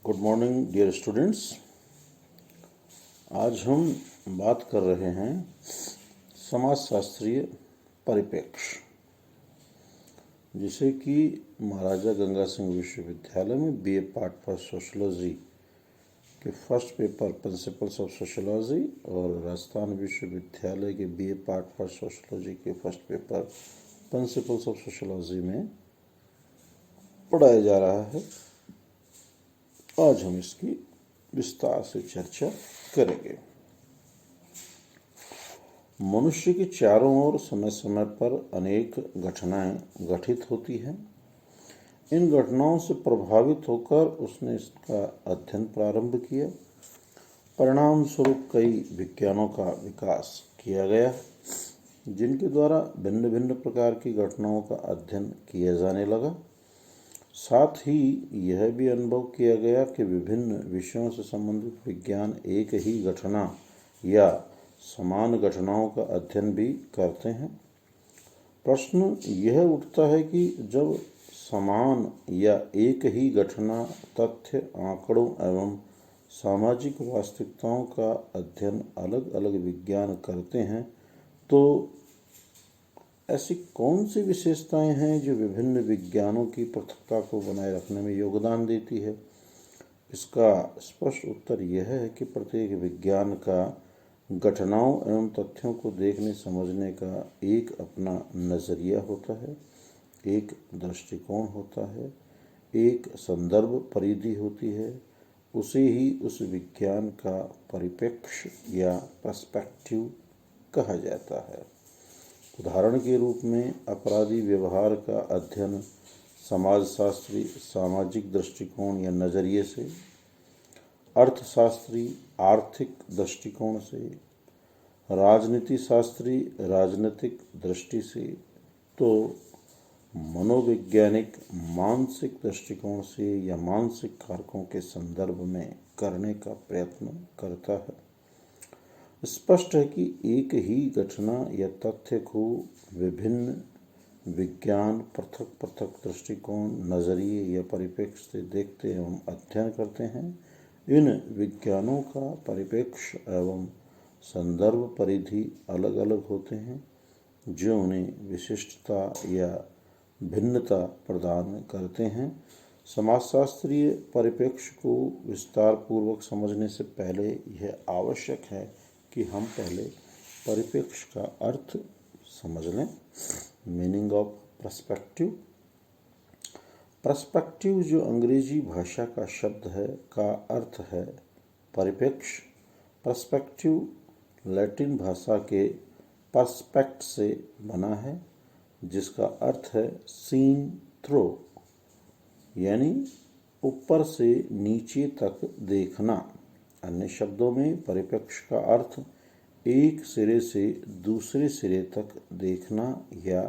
Good morning dear students. आज हम बात कर रहे हैं समाजशास्त्रीय परिप्रेक्ष्य, जिसे कि महाराजा गंगा सिंह विश्वविद्यालय में बीए पार्ट फॉर सोशोलॉजी के first paper principles of sociology और राजस्थान विश्वविद्यालय के बीए पार्ट फॉर सोशोलॉजी के first paper principles of sociology में पढ़ाया जा रहा है। आज हम इसकी विस्तार से चर्चा करेंगे। मनुष्य के चारों ओर समय समय पर अनेक घटनाएं घटित होती हैं। इन घटनाओं से प्रभावित होकर उसने इसका अध्ययन प्रारंभ किया। परिणाम स्वरूप कई विज्ञानों का विकास किया गया, जिनके द्वारा भिन्न भिन्न प्रकार की घटनाओं का अध्ययन किया जाने लगा। साथ ही यह भी अनुभव किया गया कि विभिन्न विषयों से संबंधित विज्ञान एक ही घटना या समान घटनाओं का अध्ययन भी करते हैं। प्रश्न यह उठता है कि जब समान या एक ही घटना, तथ्य, आंकड़ों एवं सामाजिक वास्तविकताओं का अध्ययन अलग अलग विज्ञान करते हैं, तो ऐसी कौन सी विशेषताएं हैं जो विभिन्न विज्ञानों की पृथकता को बनाए रखने में योगदान देती है? इसका स्पष्ट उत्तर यह है कि प्रत्येक विज्ञान का घटनाओं एवं तथ्यों को देखने समझने का एक अपना नज़रिया होता है, एक दृष्टिकोण होता है, एक संदर्भ परिधि होती है। उसे ही उस विज्ञान का परिप्रेक्ष्य या पर्सपेक्टिव कहा जाता है। उदाहरण के रूप में अपराधी व्यवहार का अध्ययन समाजशास्त्री सामाजिक दृष्टिकोण या नज़रिए से, अर्थशास्त्री आर्थिक दृष्टिकोण से, राजनीति शास्त्री राजनीतिक दृष्टि से, तो मनोवैज्ञानिक मानसिक दृष्टिकोण से या मानसिक कारकों के संदर्भ में करने का प्रयत्न करता है। स्पष्ट है कि एक ही घटना या तथ्य को विभिन्न विज्ञान पृथक पृथक दृष्टिकोण, नज़रिए या परिप्रेक्ष्य से देखते एवं अध्ययन करते हैं। इन विज्ञानों का परिप्रेक्ष्य एवं संदर्भ परिधि अलग अलग होते हैं, जो उन्हें विशिष्टता या भिन्नता प्रदान करते हैं। समाजशास्त्रीय परिप्रेक्ष्य को विस्तार पूर्वक समझने से पहले यह आवश्यक है कि हम पहले परिप्रेक्ष्य का अर्थ समझ लें। Meaning of perspective. पर्सपेक्टिव जो अंग्रेजी भाषा का शब्द है का अर्थ है परिप्रेक्ष्य। पर्सपेक्टिव लैटिन भाषा के पर्सपेक्ट से बना है, जिसका अर्थ है सीन थ्रो, यानी ऊपर से नीचे तक देखना। अन्य शब्दों में परिप्रेक्ष्य का अर्थ एक सिरे से दूसरे सिरे तक देखना या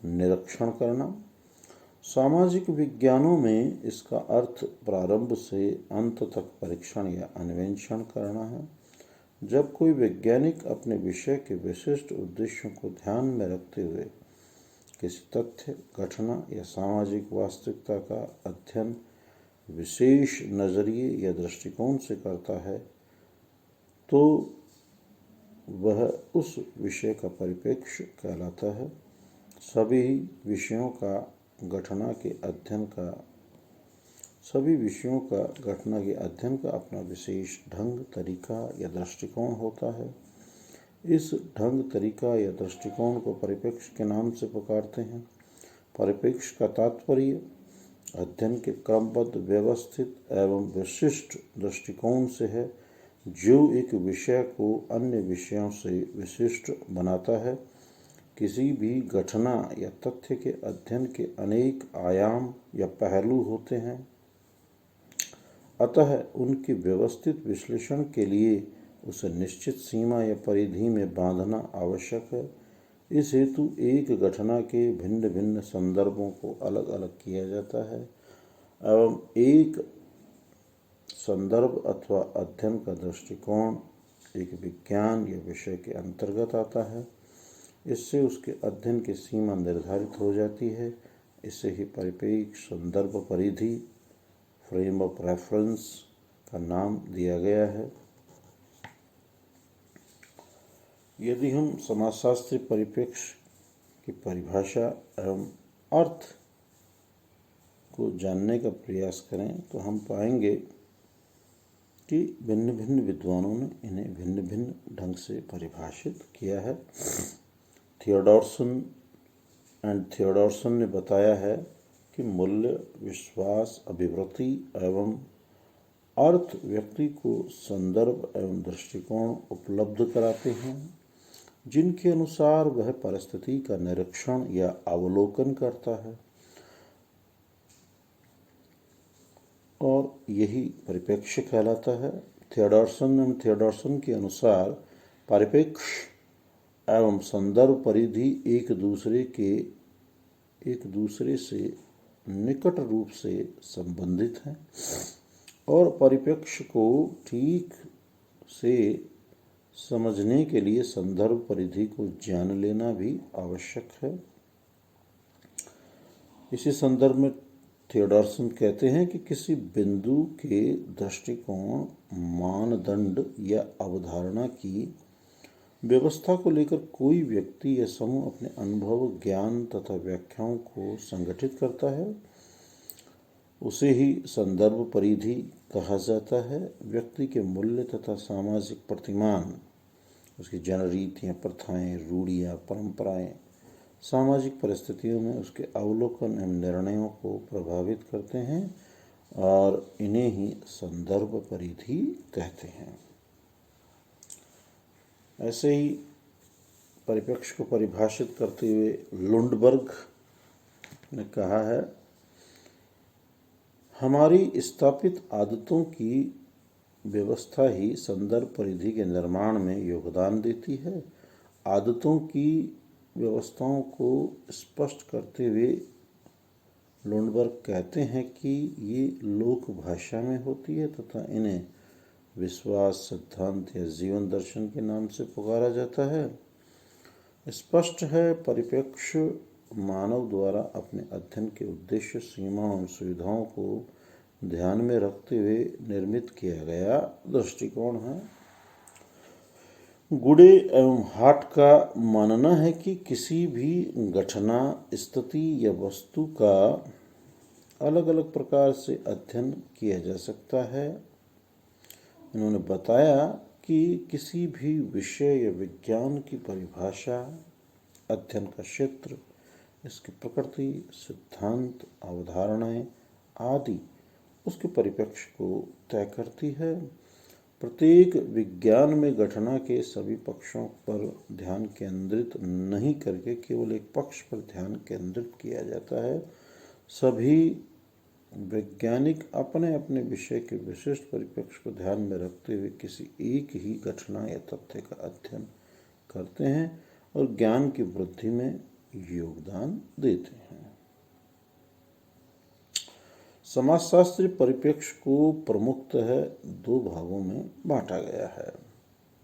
निरीक्षण करना। सामाजिक विज्ञानों में इसका अर्थ प्रारंभ से अंत तक परीक्षण या अन्वेषण करना है। जब कोई वैज्ञानिक अपने विषय के विशिष्ट उद्देश्यों को ध्यान में रखते हुए किसी तथ्य, घटना या सामाजिक वास्तविकता का अध्ययन विशेष नज़रिए या दृष्टिकोण से करता है, तो वह उस विषय का परिप्रेक्ष्य कहलाता है। सभी विषयों का घटना के अध्ययन का अपना विशेष ढंग, तरीका या दृष्टिकोण होता है। इस ढंग, तरीका या दृष्टिकोण को परिप्रेक्ष्य के नाम से पुकारते हैं। परिप्रेक्ष्य का तात्पर्य अध्ययन के क्रमबद्ध, व्यवस्थित एवं विशिष्ट दृष्टिकोण से है, जो एक विषय को अन्य विषयों से विशिष्ट बनाता है। किसी भी घटना या तथ्य के अध्ययन के अनेक आयाम या पहलू होते हैं, अतः उनके व्यवस्थित विश्लेषण के लिए उसे निश्चित सीमा या परिधि में बांधना आवश्यक है। इस हेतु एक घटना के भिन्न भिन्न संदर्भों को अलग अलग किया जाता है एवं एक संदर्भ अथवा अध्ययन का दृष्टिकोण एक विज्ञान या विषय के अंतर्गत आता है। इससे उसके अध्ययन की सीमा निर्धारित हो जाती है। इसे ही परिप्रेक्ष्य, संदर्भ परिधि, फ्रेम ऑफ रेफरेंस का नाम दिया गया है। यदि हम समाजशास्त्री परिप्रेक्ष्य की परिभाषा एवं अर्थ को जानने का प्रयास करें तो हम पाएंगे कि भिन्न भिन्न विद्वानों ने इन्हें भिन्न भिन्न ढंग से परिभाषित किया है। थियोडोरसन ने बताया है कि मूल्य, विश्वास, अभिवृत्ति एवं अर्थ व्यक्ति को संदर्भ एवं दृष्टिकोण उपलब्ध कराते हैं जिनके अनुसार वह परिस्थिति का निरीक्षण या अवलोकन करता है और यही परिप्रेक्ष्य कहलाता है। थियोडोरसन के अनुसार परिप्रेक्ष्य एवं संदर्भ परिधि एक दूसरे से निकट रूप से संबंधित हैं और परिप्रेक्ष्य को ठीक से समझने के लिए संदर्भ परिधि को जान लेना भी आवश्यक है। इसी संदर्भ में थियोडोरसन कहते हैं कि किसी बिंदु के दृष्टिकोण, मानदंड या अवधारणा की व्यवस्था को लेकर कोई व्यक्ति या समूह अपने अनुभव, ज्ञान तथा व्याख्याओं को संगठित करता है, उसे ही संदर्भ परिधि कहा जाता है। व्यक्ति के मूल्य तथा सामाजिक प्रतिमान, उसकी जन रीतियाँ, प्रथाएं, रूढ़ियाँ, परंपराएं सामाजिक परिस्थितियों में उसके अवलोकन एवं निर्णयों को प्रभावित करते हैं और इन्हें ही संदर्भ परिधि कहते हैं। ऐसे ही परिप्रेक्ष्य को परिभाषित करते हुए लुंडबर्ग ने कहा है, हमारी स्थापित आदतों की व्यवस्था ही संदर्भ परिधि के निर्माण में योगदान देती है। आदतों की व्यवस्थाओं को स्पष्ट करते हुए लुंडबर्ग कहते हैं कि ये लोक भाषा में होती है तथा इन्हें विश्वास, सिद्धांत या जीवन दर्शन के नाम से पुकारा जाता है। स्पष्ट है, परिप्रेक्ष्य मानव द्वारा अपने अध्ययन के उद्देश्य, सीमाओं और सुविधाओं को ध्यान में रखते हुए निर्मित किया गया दृष्टिकोण है। गुडे एवं हार्ट का मानना है कि किसी भी घटना, स्थिति या वस्तु का अलग अलग प्रकार से अध्ययन किया जा सकता है। इन्होंने बताया कि किसी भी विषय या विज्ञान की परिभाषा, अध्ययन का क्षेत्र, इसकी प्रकृति, सिद्धांत, अवधारणाएं आदि उसके परिप्रेक्ष्य को तय करती है। प्रत्येक विज्ञान में घटना के सभी पक्षों पर ध्यान केंद्रित नहीं करके केवल एक पक्ष पर ध्यान केंद्रित किया जाता है। सभी वैज्ञानिक अपने अपने विषय के विशिष्ट परिप्रेक्ष्य को ध्यान में रखते हुए किसी एक ही घटना या तथ्य का अध्ययन करते हैं और ज्ञान की वृद्धि में योगदान देते हैं। समाजशास्त्री परिप्रेक्ष्य को प्रमुखतः दो भागों में बांटा गया है।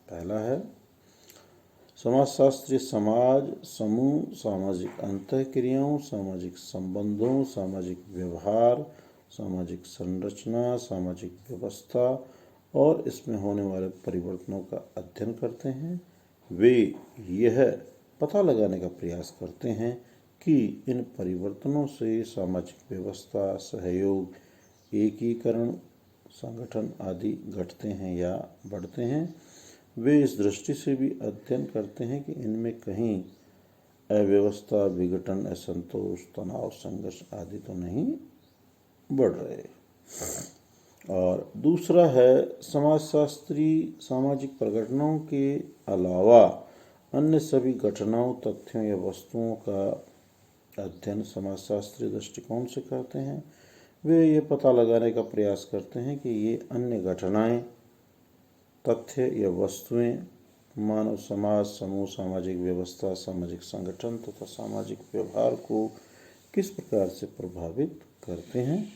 पहला है समाजशास्त्री समाज, समूह, सामाजिक अंतःक्रियाओं, सामाजिक संबंधों, सामाजिक व्यवहार, सामाजिक संरचना, सामाजिक व्यवस्था और इसमें होने वाले परिवर्तनों का अध्ययन करते हैं। वे यह पता लगाने का प्रयास करते हैं कि इन परिवर्तनों से सामाजिक व्यवस्था, सहयोग, एकीकरण, संगठन आदि घटते हैं या बढ़ते हैं। वे इस दृष्टि से भी अध्ययन करते हैं कि इनमें कहीं अव्यवस्था, विघटन, असंतोष, तनाव, संघर्ष आदि तो नहीं बढ़ रहे। और दूसरा है समाजशास्त्री सामाजिक प्रघटनाओं के अलावा अन्य सभी घटनाओं, तथ्यों या वस्तुओं का अध्ययन समाजशास्त्री दृष्टिकोण से करते हैं। वे ये पता लगाने का प्रयास करते हैं कि ये अन्य घटनाएं, तथ्य या वस्तुएं मानव समाज, समूह, सामाजिक व्यवस्था, सामाजिक संगठन तथा सामाजिक व्यवहार को किस प्रकार से प्रभावित करते हैं।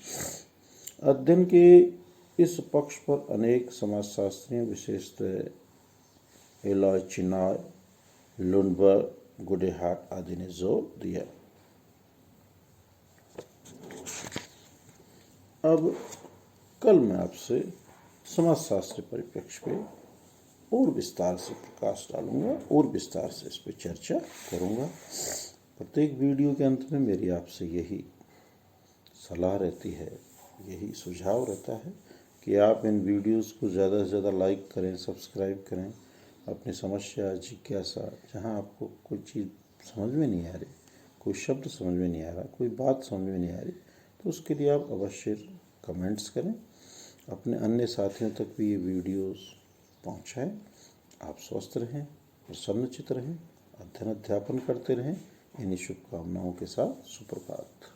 अध्ययन के इस पक्ष पर अनेक समाजशास्त्रियों, विशेषतः एलॉय चिनाय, लुंडबर्ग, गुडेहार्ट आदि ने जोर दिया। अब कल मैं आपसे समाजशास्त्र परिप्रेक्ष्य पे और विस्तार से प्रकाश डालूंगा और विस्तार से इस पर चर्चा करूंगा। प्रत्येक वीडियो के अंत में मेरी आपसे यही सलाह रहती है, यही सुझाव रहता है कि आप इन वीडियोस को ज़्यादा से ज़्यादा लाइक करें, सब्सक्राइब करें। अपनी समस्या, जिज्ञासा, जहाँ आपको कोई चीज़ समझ में नहीं आ रही, कोई शब्द समझ में नहीं आ रहा, कोई बात समझ में नहीं आ रही, तो उसके लिए आप अवश्य कमेंट्स करें। अपने अन्य साथियों तक भी ये वीडियोस पहुँचाएँ। आप स्वस्थ रहें, प्रसन्नचित्त रहें, अध्ययन अध्यापन करते रहें। इन्हीं शुभकामनाओं के साथ सुप्रभात।